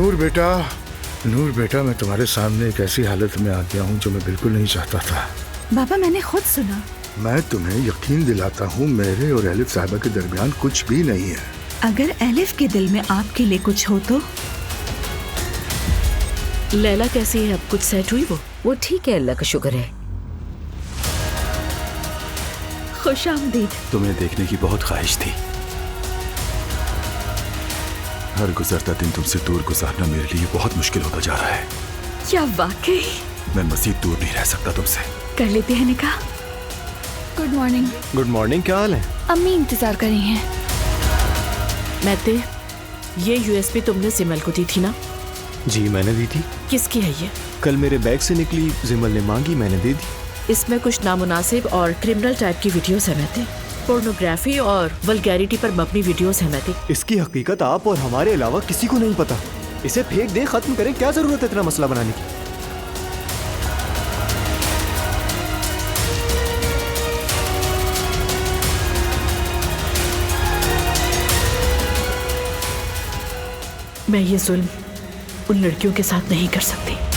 नूर बेटा, नूर बेटा, मैं तुम्हारे सामने एक ऐसी हालत में आ गया हूँ जो मैं बिल्कुल नहीं चाहता था। बाबा मैंने खुद सुना। मैं तुम्हें यकीन दिलाता हूँ मेरे और एलिफ साहिबा के दरमियान कुछ भी नहीं है। अगर एलिफ के दिल में आपके लिए कुछ हो तो? लैला कैसी है? अब कुछ सेट हुई? वो ठीक है, अल्लाह का शुक्र है। खुशामदीद। तुम्हें देखने की बहुत ख्वाहिश थी। हर गुजरता दिन तुमसे दूर गुजारना मेरे लिए बहुत मुश्किल होता जा रहा है। क्या वाकई? मैं मजीद दूर नहीं रह सकता तुमसे। कर लेते हैं निकाह। Good morning. गुड मॉर्निंग, क्या हाल है? अम्मी इंतजार कर रही हैं। महते, ये यूएसबी तुमने जिमल को दी थी ना? जी मैंने दी थी। किसकी है ये? कल मेरे बैग से निकली, जिमल ने मांगी, मैंने दे दी। इसमें कुछ नामुनासिब और क्रिमिनल टाइप की वीडियोस है महते। पोर्नोग्राफी और वल्गैरिटी पर मबनी वीडियोस है महते। इसकी हकीकत आप और हमारे अलावा किसी को नहीं पता। इसे फेंक दें, खत्म करें, क्या जरूरत है इतना मसला बनाने की? मैं ये जुल्म उन लड़कियों के साथ नहीं कर सकती।